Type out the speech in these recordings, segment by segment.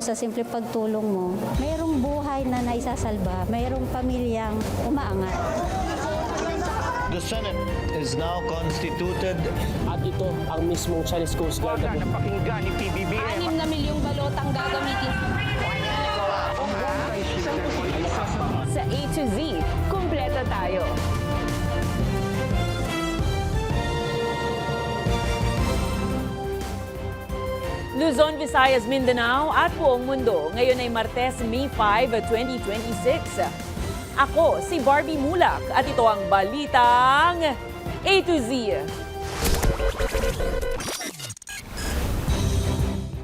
sa simple pagtulong mo, mayroong buhay na naisasalba, mayroong pamilyang umaangat. The Senate is now constituted. At ito ang mismong Chinese Coast Guard. Napakinggan ni PBBM. 6 na milyong balot ang gagamitin. Sa A to Z, kumpleto tayo. Luzon, Visayas, Mindanao at buong mundo. Ngayon ay Martes, May 5, 2026. Ako si Barbie Mulak at ito ang Balitang A to Z.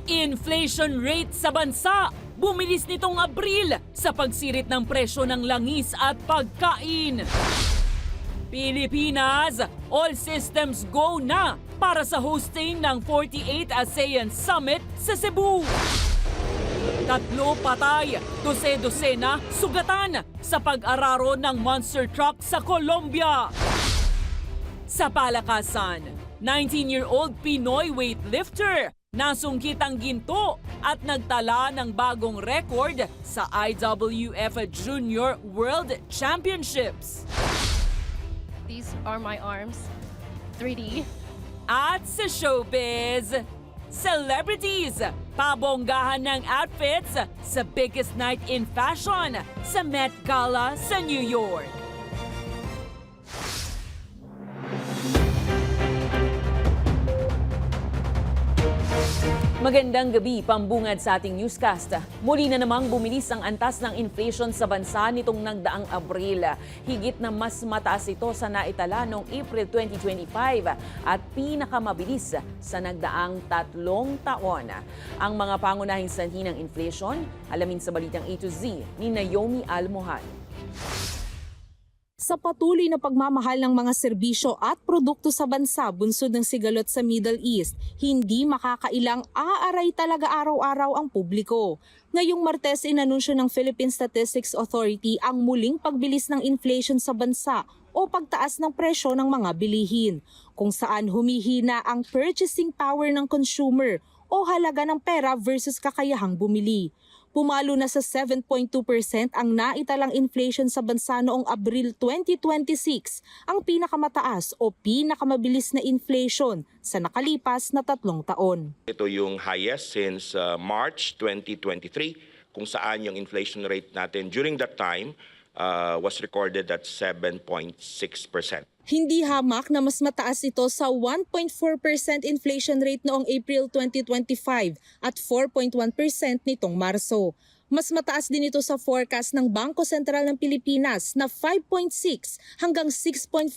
Inflation rate sa bansa. Bumilis nitong Abril sa pagsirit ng presyo ng langis at pagkain. Pilipinas, all systems go na para sa hosting ng 48th ASEAN Summit sa Cebu. 3 patay, 12 sugatan sa pag-araro ng monster truck sa Colombia. Sa palakasan, 19-year-old Pinoy weightlifter nasungkit ang ginto at nagtala ng bagong record sa IWF Junior World Championships. These are my arms. 3D. At sa showbiz, celebrities, pabonggahan ng outfits sa biggest night in fashion sa Met Gala sa New York. Magandang gabi, pambungad sa ating newscast. Muli na namang bumilis ang antas ng inflation sa bansa nitong nagdaang Abril. Higit na mas mataas ito sa naitala noong April 2025 at pinakamabilis sa nagdaang 3 taon. Ang mga pangunahing sanhi ng inflation, alamin sa Balitang A to Z ni Naomi Almohan. Sa patuloy na pagmamahal ng mga serbisyo at produkto sa bansa bunsod ng sigalot sa Middle East, hindi makakailang aaray talaga araw-araw ang publiko. Ngayong Martes, inanunsyo ng Philippine Statistics Authority ang muling pagbilis ng inflation sa bansa o pagtaas ng presyo ng mga bilihin, kung saan humihina ang purchasing power ng consumer o halaga ng pera versus kakayahang bumili. Pumalo na sa 7.2% ang naitalang inflation sa bansa noong Abril 2026, ang pinakamataas o pinakamabilis na inflation sa nakalipas na 3 taon. Ito yung highest since March 2023, kung saan yung inflation rate natin during that time was recorded at 7.6%. Hindi hamak na mas mataas ito sa 1.4% inflation rate noong April 2025 at 4.1% nitong Marso. Mas mataas din ito sa forecast ng Bangko Sentral ng Pilipinas na 5.6 hanggang 6.4%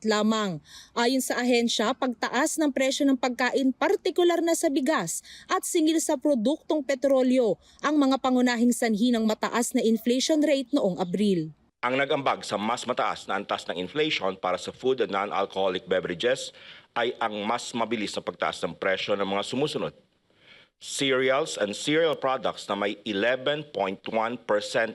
lamang. Ayon sa ahensya, pagtaas ng presyo ng pagkain partikular na sa bigas at singil sa produktong petrolyo ang mga pangunahing sanhi ng mataas na inflation rate noong Abril. Ang nag-ambag sa mas mataas na antas ng inflation para sa food and non-alcoholic beverages ay ang mas mabilis na pagtaas ng presyo ng mga sumusunod. Cereals and cereal products na may 11.1%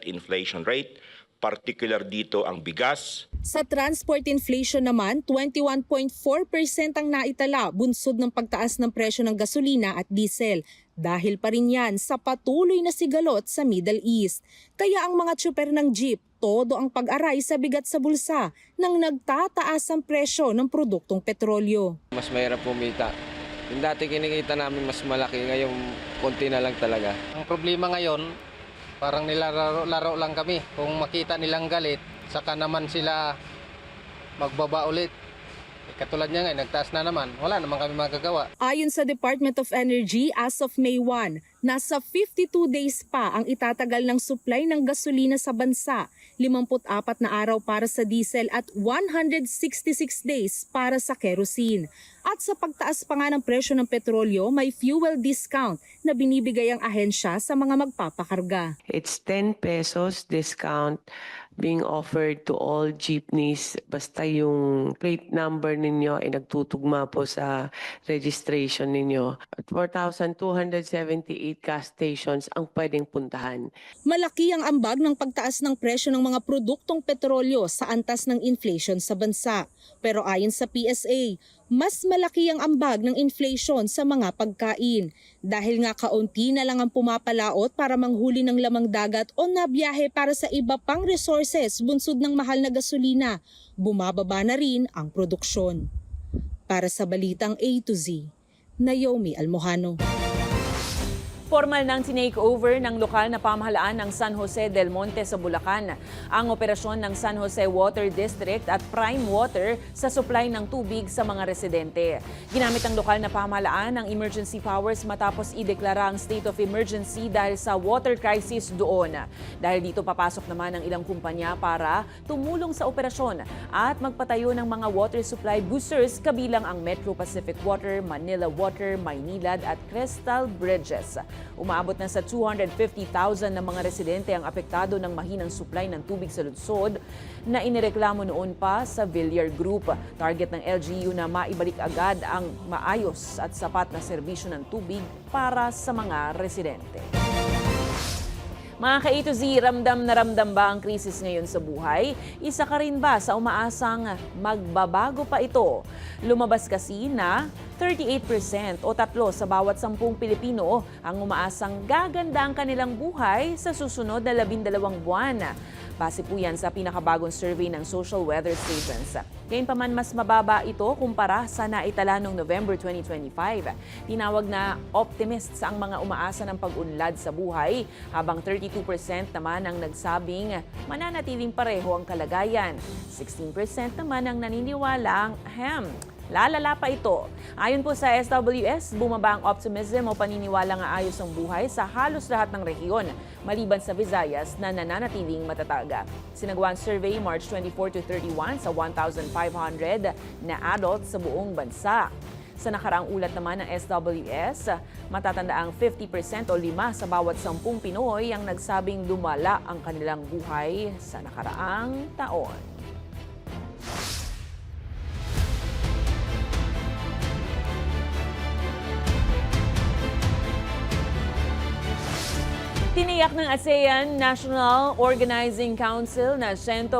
inflation rate, particular dito ang bigas. Sa transport inflation naman, 21.4% ang naitala bunsod ng pagtaas ng presyo ng gasolina at diesel. Dahil pa rin yan sa patuloy na sigalot sa Middle East. Kaya ang mga tsuper ng jeep, todo ang pag-aray sa bigat sa bulsa nang nagtataas ang presyo ng produktong petrolyo. Mas mahirap pumita. Yung dati kinikita namin mas malaki, ngayon konti na lang talaga. Ang problema ngayon, parang nilalaro lang kami. Kung makita nilang galit, saka naman sila magbaba ulit. Katulad niya nga, nagtaas na naman. Wala naman kami magagawa. Ayon sa Department of Energy, as of May 1, nasa 52 days pa ang itatagal ng supply ng gasolina sa bansa, 54 na araw para sa diesel at 166 days para sa kerosene. At sa pagtaas pa nga ng presyo ng petrolyo, may fuel discount na binibigay ang ahensya sa mga magpapakarga. It's 10 pesos discount being offered to all jeepneys basta yung plate number ninyo ay nagtutugma po sa registration ninyo. At 4,278 gas stations ang pwedeng puntahan. Malaki ang ambag ng pagtaas ng presyo ng mga produktong petrolyo sa antas ng inflation sa bansa. Pero ayon sa PSA, mas malaki ang ambag ng inflation sa mga pagkain dahil nga kaunti na lang ang pumapalaot para manghuli ng lamang dagat o nabiyahe para sa iba pang resources bunsod ng mahal na gasolina. Bumababa na rin ang produksyon. Para sa Balitang A to Z, Naomi Almojano. Formal nang tinake-over ng lokal na pamahalaan ng San Jose del Monte sa Bulacan ang operasyon ng San Jose Water District at Prime Water sa supply ng tubig sa mga residente. Ginamit ang lokal na pamahalaan ng emergency powers matapos ideklara ang state of emergency dahil sa water crisis doon. Dahil dito papasok naman ang ilang kumpanya para tumulong sa operasyon at magpatayo ng mga water supply boosters kabilang ang Metro Pacific Water, Manila Water, Maynilad at Crystal Bridges. Umaabot na sa 250,000 na mga residente ang apektado ng mahinang supply ng tubig sa lungsod na inireklamo noon pa sa Villar Group. Target ng LGU na maibalik agad ang maayos at sapat na serbisyo ng tubig para sa mga residente. Mga ka-A to Z, ramdam na ramdam ba ang krisis ngayon sa buhay? Isa ka rin ba sa umaasang magbabago pa ito? Lumabas kasi na 38% o 3 sa bawat 10 Pilipino ang umaasang gaganda ang kanilang buhay sa susunod na 12 buwan. Base po yan sa pinakabagong survey ng Social Weather Stations. Gayunpaman mas mababa ito kumpara sa naitala noong November 2025. Tinawag na optimists ang mga umaasa ng pag-unlad sa buhay, habang 32% naman ang nagsabing mananatiling pareho ang kalagayan. 16% naman ang naniniwalang lalala pa ito. Ayon po sa SWS, bumaba ang optimism o paniniwala nga ayos ang buhay sa halos lahat ng rehiyon, maliban sa Visayas na nananatiling matataga. Sinagawang survey March 24 to 31 sa 1,500 na adults sa buong bansa. Sa nakaraang ulat naman ng SWS, matatanda ang 50% o 5 sa bawat 10 Pinoy ang nagsabing lumala ang kanilang buhay sa nakaraang taon. Tiniyak ng ASEAN National Organizing Council na 100%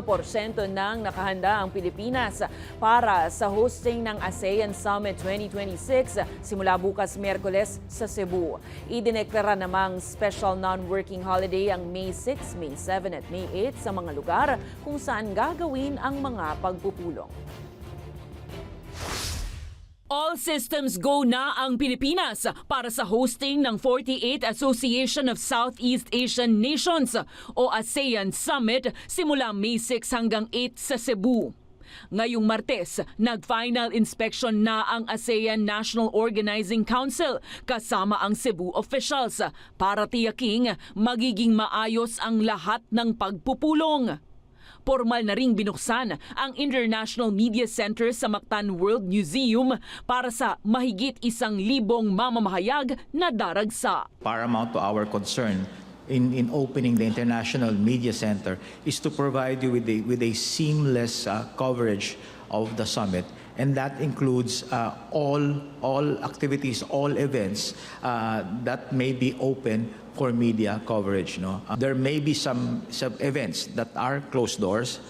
nang nakahanda ang Pilipinas para sa hosting ng ASEAN Summit 2026 simula bukas Miyerkules sa Cebu. Idineklara namang special non-working holiday ang May 6, May 7 at May 8 sa mga lugar kung saan gagawin ang mga pagpupulong. All systems go na ang Pilipinas para sa hosting ng 48th Association of Southeast Asian Nations o ASEAN Summit simula May 6 hanggang 8 sa Cebu. Ngayong Martes, nag-final inspection na ang ASEAN National Organizing Council kasama ang Cebu officials para tiyaking magiging maayos ang lahat ng pagpupulong. Formal na ring binuksan ang International Media Center sa Mactan World Museum para sa mahigit 1,000 mamamahayag na daragsa. Paramount to our concern in opening the International Media Center is to provide you with a seamless coverage of the summit. And that includes all activities, all events that may be open for media coverage. There may be some events that are closed doors,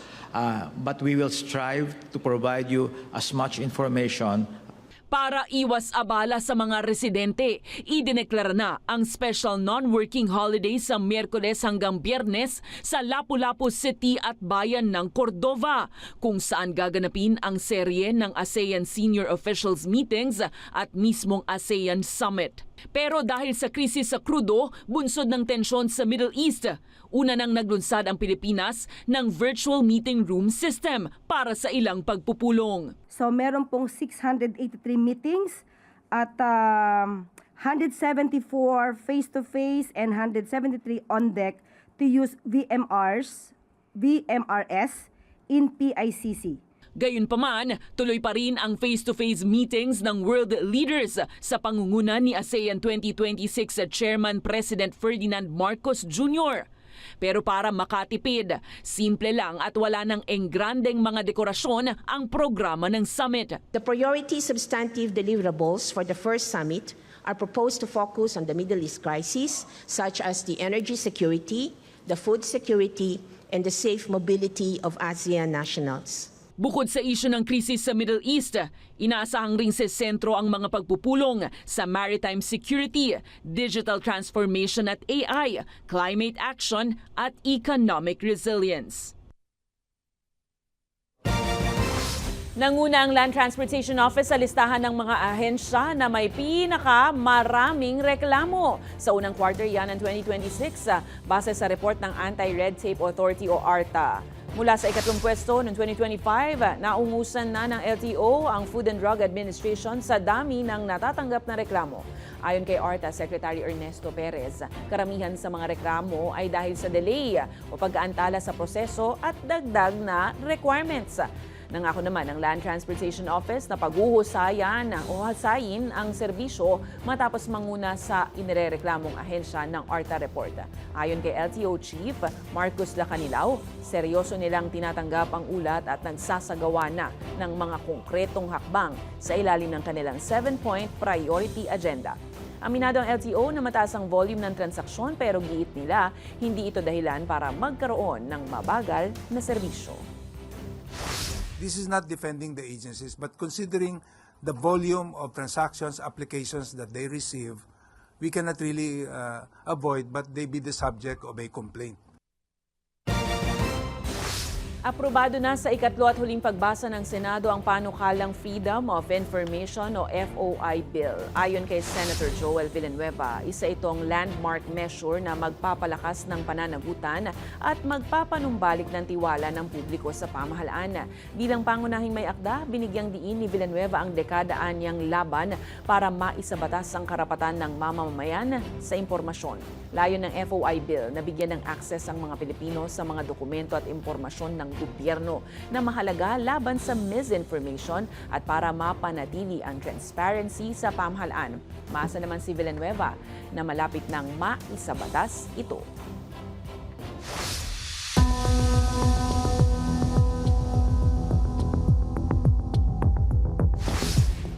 but we will strive to provide you as much information. Para iwas abala sa mga residente, idineklara na ang special non-working holiday sa Miyerkules hanggang Biyernes sa Lapu-Lapu City at Bayan ng Cordova, kung saan gaganapin ang serye ng ASEAN Senior Officials Meetings at mismong ASEAN Summit. Pero dahil sa krisis sa krudo, bunsod ng tensyon sa Middle East, una nang naglunsad ang Pilipinas ng virtual meeting room system para sa ilang pagpupulong. So meron pong 683 meetings at 174 face-to-face and 173 on deck to use VMRs in PICC. Gayunpaman, tuloy pa rin ang face-to-face meetings ng world leaders sa pangunguna ni ASEAN 2026 Chairman President Ferdinand Marcos Jr. Pero para makatipid, simple lang at wala nang engrandeng mga dekorasyon ang programa ng summit. The priority substantive deliverables for the first summit are proposed to focus on the Middle East crisis, such as the energy security, the food security, and the safe mobility of ASEAN nationals. Bukod sa isyu ng krisis sa Middle East, inaasahang ring sa sentro ang mga pagpupulong sa maritime security, digital transformation at AI, climate action at economic resilience. Nanguna ang Land Transportation Office sa listahan ng mga ahensya na may pinakamaraming reklamo. Sa unang quarter yan ng 2026, base sa report ng Anti-Red Tape Authority o ARTA. Mula sa ikatlong pwesto noong 2025, naungusan na ng LTO ang Food and Drug Administration sa dami ng natatanggap na reklamo. Ayon kay ARTA Secretary Ernesto Perez, karamihan sa mga reklamo ay dahil sa delay o pag-aantala sa proseso at dagdag na requirements. Nangako naman ng Land Transportation Office na paghuhusayan o hasayin ang serbisyo matapos manguna sa inirereklamong ahensya ng ARTA report. Ayon kay LTO Chief Marcus Lacanilao, seryoso nilang tinatanggap ang ulat at nagsasagawa na ng mga konkretong hakbang sa ilalim ng kanilang 7-point priority agenda. Aminado ang LTO na mataas ang volume ng transaksyon pero giit nila, hindi ito dahilan para magkaroon ng mabagal na serbisyo. This is not defending the agencies, but considering the volume of transactions, applications that they receive, we cannot really avoid but they be the subject of a complaint. Aprobado na sa ikatlo at huling pagbasa ng Senado ang panukalang Freedom of Information o FOI Bill. Ayon kay Senator Joel Villanueva, isa itong landmark measure na magpapalakas ng pananagutan at magpapanumbalik ng tiwala ng publiko sa pamahalaan. Bilang pangunahing may akda, binigyang diin ni Villanueva ang dekadaan niyang laban para maisabatas ang karapatan ng mamamayan sa impormasyon. Layon ng FOI Bill na bigyan ng access ang mga Pilipino sa mga dokumento at impormasyon ng gobyerno na mahalaga laban sa misinformation at para mapanatili ang transparency sa pamahalaan. Maasa naman si Villanueva na malapit nang maisabatas ito.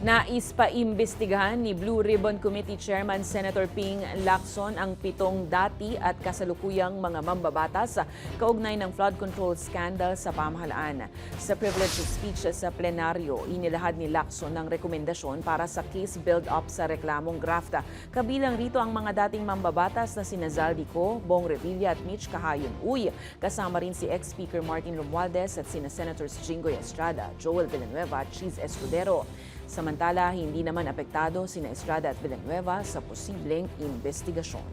Nais pa imbestigahan ni Blue Ribbon Committee Chairman Senator Ping Lacson ang 7 dati at kasalukuyang mga mambabatas kaugnay ng flood control scandal sa pamahalaan. Sa privileged speech sa plenaryo, inilahad ni Lacson ng rekomendasyon para sa case build-up sa reklamong graft. Kabilang rito ang mga dating mambabatas na sina Zaldico, Bong Revilla at Mitch Cahayon Uy. Kasama rin si ex-Speaker Martin Romualdez at sina Senators Jinggoy Estrada, Joel Villanueva at Cheese Escudero. Samantala, hindi naman apektado sina Estrada at Villanueva sa posibleng investigasyon.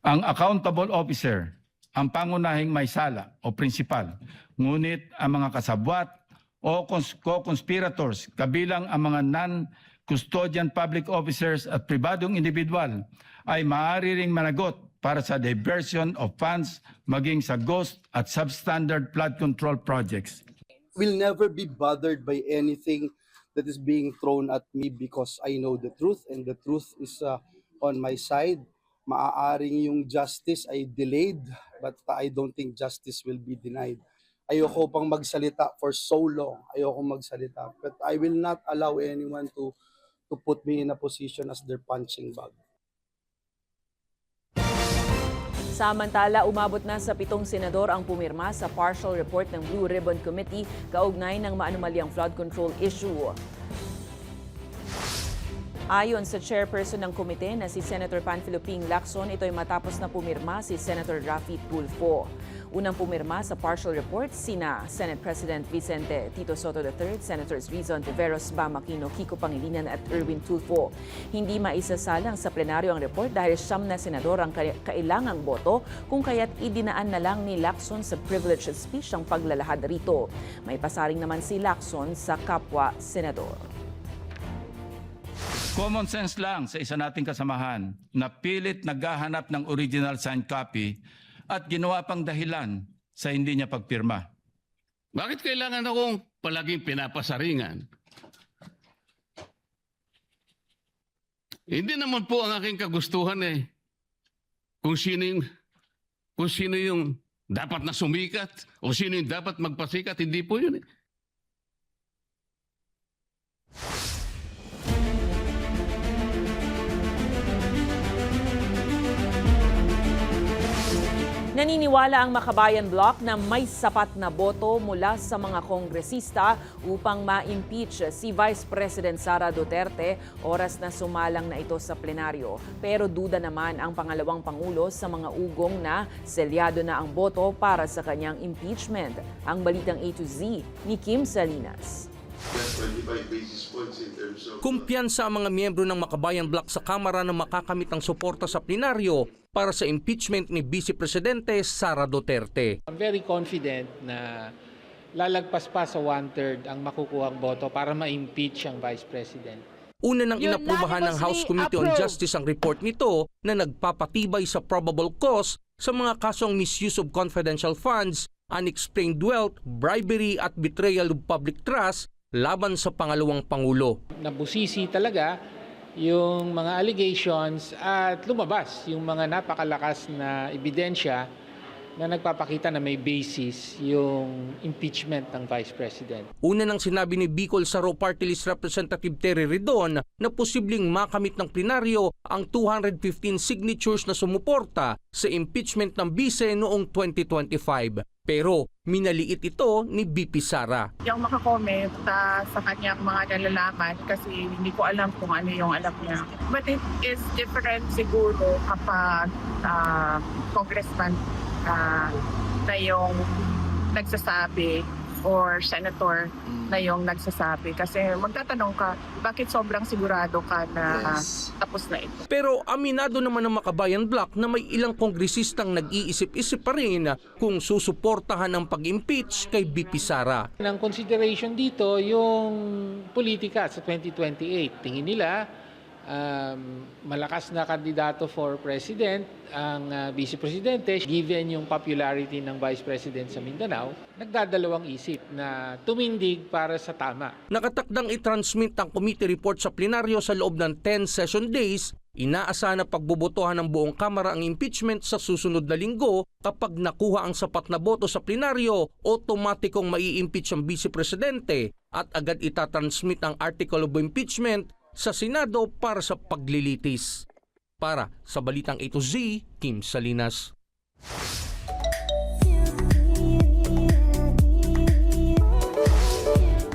Ang accountable officer, ang pangunahing may sala o prinsipal, ngunit ang mga kasabwat o co-conspirators kabilang ang mga non-custodian public officers at pribadong individual ay maaari ring managot para sa diversion of funds maging sa ghost at substandard flood control projects. Will never be bothered by anything that is being thrown at me because I know the truth and the truth is on my side. Maaaring yung justice ay delayed but I don't think justice will be denied. Ayoko pang magsalita for so long. Ayoko magsalita. But I will not allow anyone to put me in a position as their punching bag. Samantala, umabot na sa 7 senador ang pumirma sa partial report ng Blue Ribbon Committee kaugnay ng maanumalyang flood control issue. Ayon sa chairperson ng komite na si Senator Panfilo Ping Lacson, ito ay matapos na pumirma si Senator Raffy Tulfo. Unang pumirma sa partial report sina Senate President Vicente Tito Soto III, Senators Rizon Tiveros, Bam Aquino, Kiko Pangilinan at Erwin Tulfo. Hindi maisasalang sa plenaryo ang report dahil 9 na senador ang kailangang boto kung kaya't idinaan na lang ni Lacson sa privileged speech ang paglalahad rito. May pasaring naman si Lacson sa kapwa senador. Common sense lang sa isa nating kasamahan na pilit naghahanap ng original signed copy at ginawa pang dahilan sa hindi niya pagpirma. Bakit kailangan akong palaging pinapasaringan? Hindi naman po ang aking kagustuhan kung sino yung dapat na sumikat o sino yung dapat magpasikat. Hindi po yun Naniniwala ang Makabayan Bloc na may sapat na boto mula sa mga kongresista upang ma-impeach si Vice President Sara Duterte oras na sumalang na ito sa plenaryo. Pero duda naman ang pangalawang Pangulo sa mga ugong na selyado na ang boto para sa kanyang impeachment. Ang balitang A to Z ni Kim Salinas. Kumpiyansa ang mga miyembro ng Makabayan Bloc sa Kamara na makakamit ang suporta sa plenaryo para sa impeachment ni Vice Presidente Sara Duterte. I'm very confident na lalagpas pa sa 1/3 ang makukuhang boto para ma-impeach ang Vice President. Una nang inaprubahan ng House Committee on Justice ang report nito na nagpapatibay sa probable cause sa mga kasong misuse of confidential funds, unexplained wealth, bribery at betrayal of public trust laban sa pangalawang Pangulo. Nabusisi talaga yung mga allegations at lumabas yung mga napakalakas na ebidensya na nagpapakita na may basis yung impeachment ng Vice President. Una nang sinabi ni Bicol Saro Party List Representative Terry Redon na posibleng makamit ng plenaryo ang 215 signatures na sumuporta sa impeachment ng Vice noong 2025. Pero minaliit ito ni BP Sara. Yung makakomment sa kanyang mga nalalaman kasi hindi ko alam kung ano yung alam niya. But it is different siguro kapag congressman na yung nagsasabi or senator na yung nagsasabi. Kasi magtatanong ka, bakit sobrang sigurado ka na tapos na ito? Pero aminado naman ng Makabayan Bloc na may ilang kongresistang nag-iisip-isip pa rin kung susuportahan ang pag-impeach kay BP Sara. Ang consideration dito yung politika sa 2028. Tingin nila malakas na kandidato for president ang vice presidente given yung popularity ng vice president sa Mindanao, nagdadalawang isip na tumindig para sa tama. Nakatakdang i-transmit ang committee report sa plenaryo sa loob ng 10 session days. Inaasahan na pagbobotohan ng buong Kamara ang impeachment sa susunod na linggo. Kapag nakuha ang sapat na boto sa plenaryo, otomatikong mai-impeach ang vice presidente at agad itatransmit ang article of impeachment sa Senado para sa paglilitis. Para sa Balitang A to Z, Kim Salinas.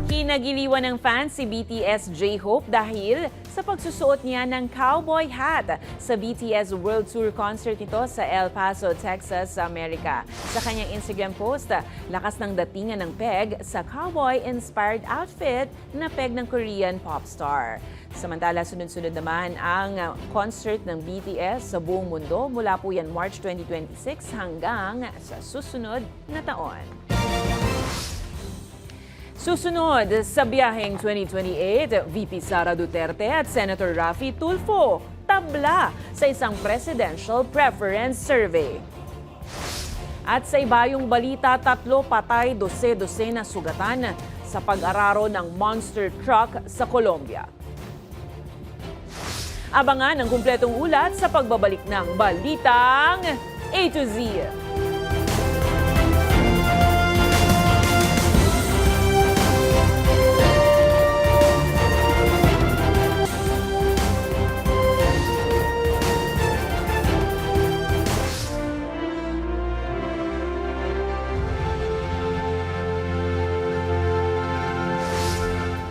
Kinagiliwan ng fans si BTS J-Hope dahil sa pagsusuot niya ng cowboy hat sa BTS World Tour concert nito sa El Paso, Texas, Amerika. Sa kanyang Instagram post, lakas ng datingan ng peg sa cowboy-inspired outfit na peg ng Korean pop star. Samantala, sunod-sunod naman ang concert ng BTS sa buong mundo mula po yan March 2026 hanggang sa susunod na taon. Susunod sa biyaheng 2028, VP Sara Duterte at Senator Raffy Tulfo tabla sa isang presidential preference survey. At sa ibayong balita, 3 patay, 12 na sugatan sa pag-araro ng monster truck sa Colombia. Abangan ang kumpletong ulat sa pagbabalik ng Balitang A to Z.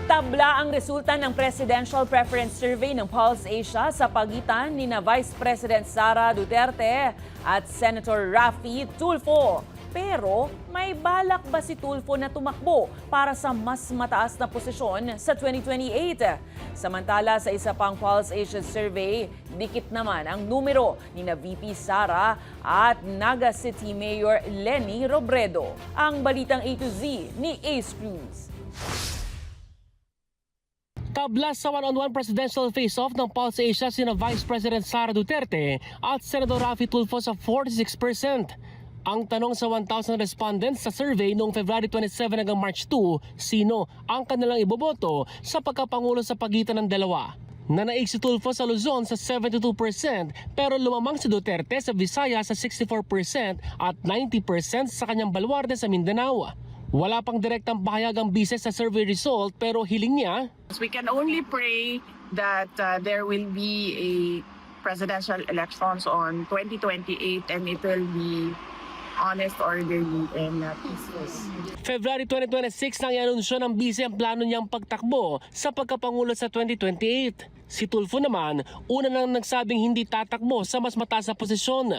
Tabla ang resulta ng Presidential Preference Survey ng Pulse Asia sa pagitan ni Vice President Sara Duterte at Senator Raffy Tulfo. Pero may balak ba si Tulfo na tumakbo para sa mas mataas na posisyon sa 2028? Samantala sa isa pang Pulse Asia survey, dikit naman ang numero ni VP Sara at Naga City Mayor Lenny Robredo. Ang Balitang A to Z ni Ace Cruz. Tabla sa one-on-one presidential face-off ng Pulse Asia sina Vice President Sara Duterte at Senator Raffy Tulfo sa 46%. Ang tanong sa 1,000 respondents sa survey noong February 27 hanggang March 2, sino ang kanilang iboboto sa pagkapangulo sa pagitan ng dalawa? Nanaig si Tulfo sa Luzon sa 72% pero lumamang si Duterte sa Visayas sa 64% at 90% sa kanyang baluarte sa Mindanao. Wala pang direktang pahayag ang bises sa survey result pero hiling niya, We can only pray that there will be a presidential elections on 2028 and it will be honest, orderly, and peaceful. February 2026 nang ianunsyo ng bise ang plano niyang pagtakbo sa pagkapangulo sa 2028. Si Tulfo naman, una nang nagsabing hindi tatakbo sa mas mataas na posisyon.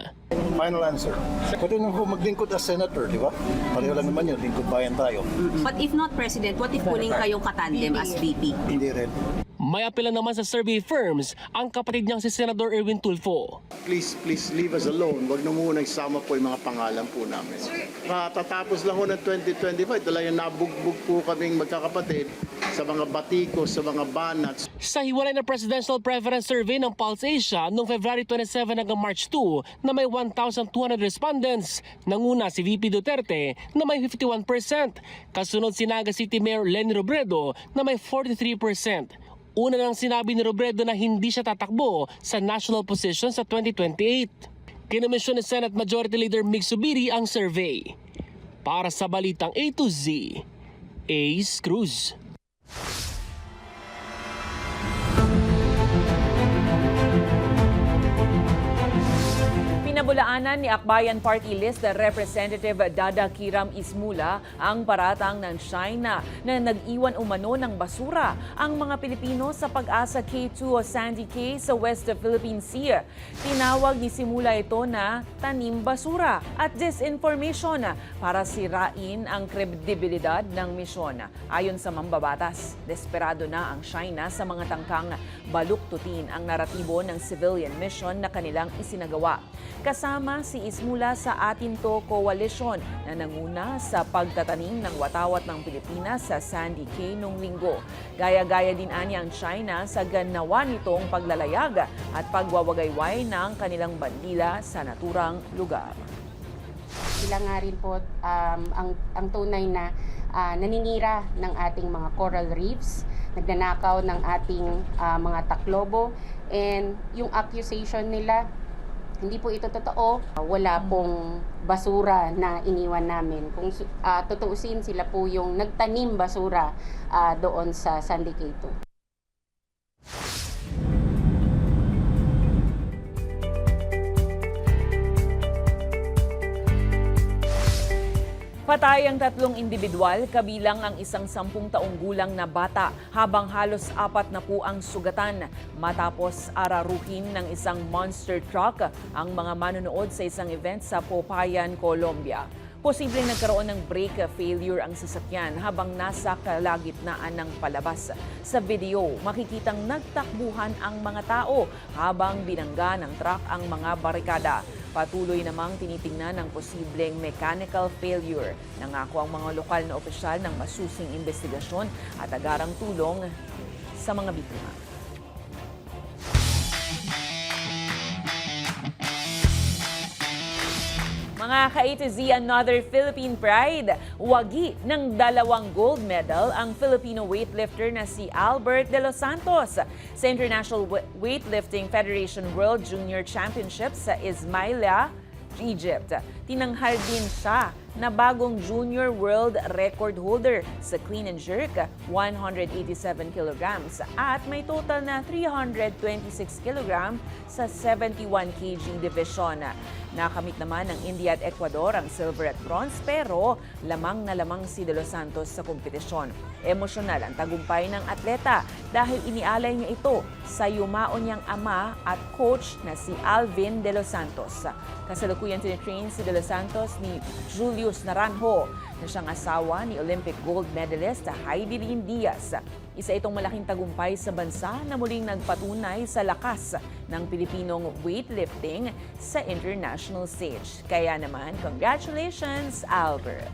Final answer. Pwede nang maglingkod as senator, di ba? Pareho lang naman yun, lingkod bayan tayo. But if not President, what if kunin kayong katandem as VP? Hindi rin. May apela naman sa survey firms ang kapatid niyang si Senador Erwin Tulfo. Please leave us alone. Huwag na muna isama po yung mga pangalan po namin. Matatapos lang ho ng 2025, talagang nabugbog po kaming magkakapatid sa mga batikos, sa mga banats. Sa hiwalay na presidential preference survey ng Pulse Asia noong February 27 hanggang March 2 na may 1,200 respondents, nanguna si VP Duterte na may 51%. Kasunod si Naga City Mayor Leni Robredo na may 43%. Una nang sinabi ni Robredo na hindi siya tatakbo sa national position sa 2028. Kinomisyon ni Senate Majority Leader Mig Zubiri ang survey. Para sa Balitang A to Z, Ace Cruz. Pinabulaanan ni Akbayan Party List Representative Dada Kiram Ismula ang paratang ng China na nag-iwan umano ng basura ang mga Pilipino sa Pag-asa K2 o Sandy Cay sa West Philippine Sea. Tinawag ni Simula ito na tanim basura at disinformation para sirain ang kredibilidad ng misyon. Ayon sa mambabatas, desperado na ang China sa mga tangkang baluktutin ang naratibo ng civilian mission na kanilang isinagawa. Kasama si Ismula sa Atinto Coalition na nanguna sa pagtatanim ng watawat ng Pilipinas sa Sandy Cay noong linggo. Gaya-gaya din anya ang China sa ganawa nitong paglalayag at pagwawagayway ng kanilang bandila sa naturang lugar. Sila nga rin po ang tunay na naninira ng ating mga coral reefs, nagnanakaw ng ating mga taklobo, and yung accusation nila, hindi po ito totoo. Wala pong basura na iniwan namin. Kung tutuusin, sila po yung nagtanim basura doon sa Sandy Cay 2. Patay ang 3 individual, kabilang ang isang 10 taong gulang na bata, habang halos 4 na po ang sugatan matapos araruhin ng isang monster truck ang mga manonood sa isang event sa Popayan, Colombia. Posibleng nagkaroon ng brake failure ang sasakyan habang nasa kalagitnaan ng palabas. Sa video, makikitang nagtakbuhan ang mga tao habang binangga ng truck ang mga barikada. Patuloy namang tinitingnan ang posibleng mechanical failure. Nangako ang mga lokal na opisyal ng masusing investigasyon at agarang tulong sa mga biktima. Mga ka-A to Z, another Philippine pride. Wagi ng 2 gold medal ang Filipino weightlifter na si Albert De Los Santos sa International Weightlifting Federation World Junior Championship sa Ismailia, Egypt. Tinanghal din siya na bagong junior world record holder sa clean and jerk, 187 kilograms, at may total na 326 kilogram sa 71 kg division. Nakamit naman ng India at Ecuador ang silver at bronze, pero lamang na lamang si De Los Santos sa kompetisyon. Emosyonal ang tagumpay ng atleta dahil inialay niya ito sa yumaon niyang ama at coach na si Alvin De Los Santos. Kasalukuyan tinitrain si De Los Santos ni Julius Naranjo na siyang asawa ni Olympic gold medalist Heidi Lynn Diaz. Isa itong malaking tagumpay sa bansa na muling nagpatunay sa lakas ng Pilipinong weightlifting sa international stage. Kaya naman, congratulations, Albert!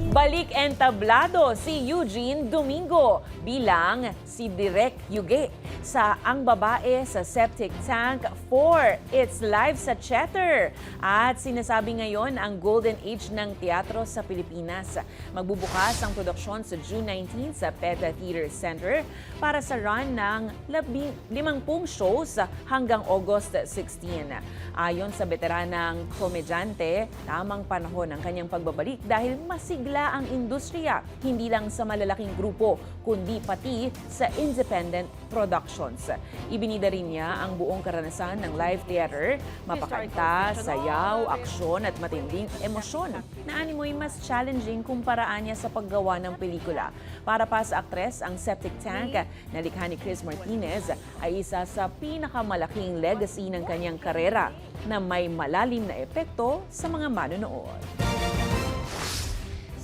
Balik entablado si Eugene Domingo bilang si Direk Yuge sa Ang Babae sa Septic Tank 4. It's live sa Cheddar. At sinasabi ngayon ang golden age ng teatro sa Pilipinas. Magbubukas ang produksyon sa June 19 sa PETA Theater Center para sa run ng 50 shows hanggang August 16. Ayon sa veteranang komedyante, tamang panahon ang kanyang pagbabalik dahil masigla pala ang industriya, hindi lang sa malalaking grupo, kundi pati sa independent productions. Ibinida rin niya ang buong karanasan ng live theater, mapakanta, sayaw, aksyon at matinding emosyon na animoy mas challenging kumparaan niya sa paggawa ng pelikula. Para pa sa aktres, ang Septic Tank na likha ni Chris Martinez ay isa sa pinakamalaking legacy ng kanyang karera na may malalim na epekto sa mga manonood.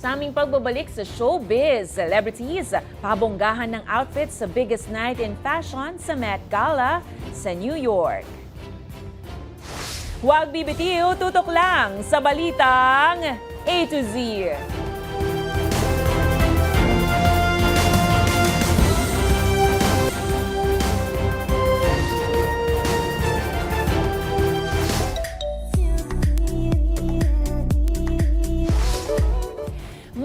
Sa aming pagbabalik sa showbiz, celebrities, pabonggahan ng outfits sa biggest night in fashion sa Met Gala sa New York. Huwag bibitiw, tutok lang sa balitang A to Z.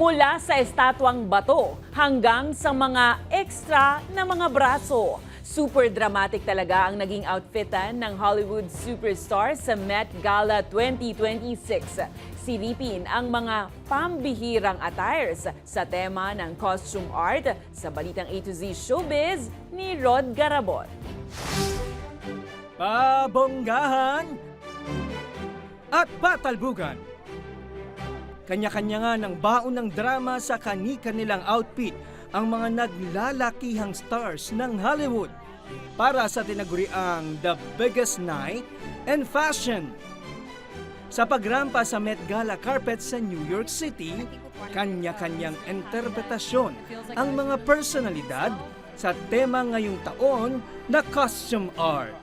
Mula sa estatwang bato hanggang sa mga extra na mga braso. Super dramatic talaga ang naging outfitan ng Hollywood superstar sa Met Gala 2026. Silipin ang mga pambihirang attires sa tema ng costume art sa balitang A to Z Showbiz ni Rod Garabot. Pabonggahan at patalbugan. Kanya-kanya nga ng baon ng drama sa kani-kanilang outfit ang mga naglalakihang stars ng Hollywood para sa tinaguriang The Biggest Night in Fashion. Sa pagrampa sa Met Gala carpet sa New York City, kanya-kanyang interpretasyon ang mga personalidad sa tema ngayong taon na costume art.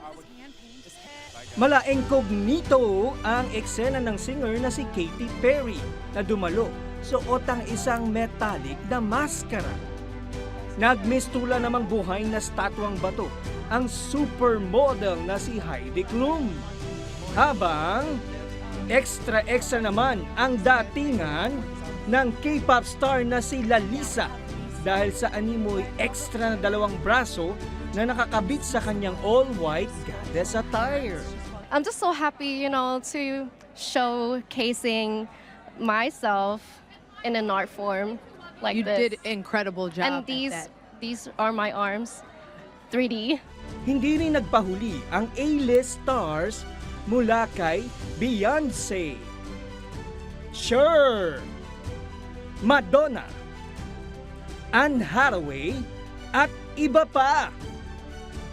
Mala incognito ang eksena ng singer na si Katy Perry na dumalo suot ang isang metallic na maskara. Nagmistula namang buhay na statwang bato ang supermodel na si Heidi Klum. Habang extra naman ang datingan ng K-pop star na si Lalisa dahil sa animoy extra na dalawang braso na nakakabit sa kanyang all-white goddess attire. I'm just so happy, to showcasing myself in an art form like You this. did incredible job. And at these that. these are my arms, 3D. Hindi rin nagpahuli ang A-list stars mula kay Beyonce, Cher, Madonna, Anne Hathaway at iba pa.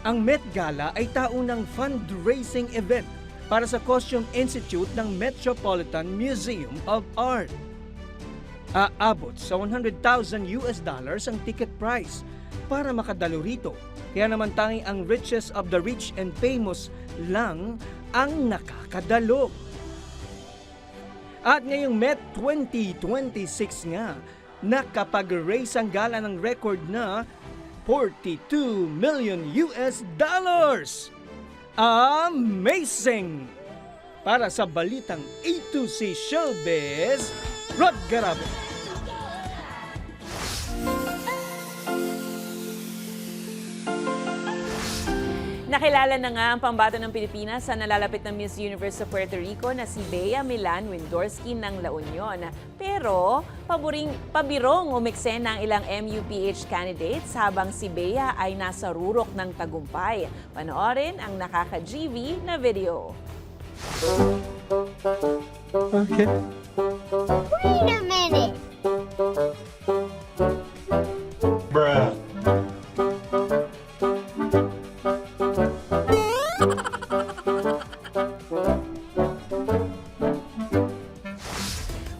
Ang Met Gala ay taunang fundraising event para sa Costume Institute ng Metropolitan Museum of Art. Aabot sa $100,000 ang ticket price para makadalo rito. Kaya naman tanging ang richest of the rich and famous lang ang nakakadalo. At ngayong Met 2026 nga, nakapag-raise ang gala ng record na $42 million. Amazing! Para sa balitang A to Z Showbiz, Rod Garabot. Nakilala na nga ang pambato ng Pilipinas sa nalalapit ng Miss Universe sa Puerto Rico na si Bea Milan Windorski ng La Union. Pero pabirong umeksena ang ilang MUPH candidates habang si Bea ay nasa rurok ng tagumpay. Panoorin ang nakaka-GV na video. Okay. Wait a minute. Bruh.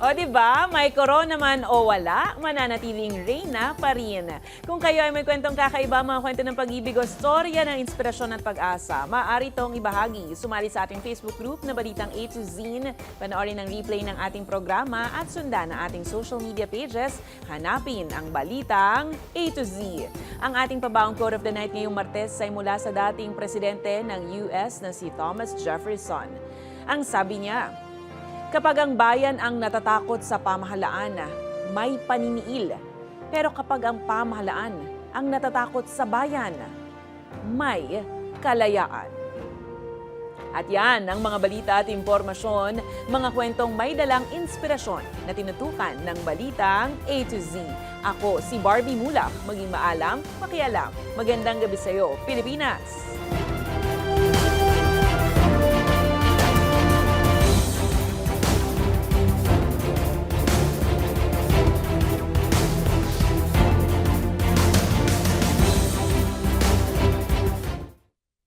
O diba, may corona man o wala, mananatiling reyna pa rin. Kung kayo ay may kwentong kakaiba, mga kwento ng pag-ibig o storya ng inspirasyon at pag-asa, maaari itong ibahagi. Sumali sa ating Facebook group na Balitang A to Z, panoorin ang replay ng ating programa at sundan ang ating social media pages, hanapin ang Balitang A to Z. Ang ating pabaong quote of the night ngayong Martes ay mula sa dating presidente ng US na si Thomas Jefferson. Ang sabi niya, kapag ang bayan ang natatakot sa pamahalaan, may paniniil. Pero kapag ang pamahalaan ang natatakot sa bayan, may kalayaan. At yan ang mga balita at impormasyon, mga kwentong may dalang inspirasyon na tinutukan ng balitang A to Z. Ako si Barbie Mulak, maging maalam, makialam. Magandang gabi sa iyo, Pilipinas!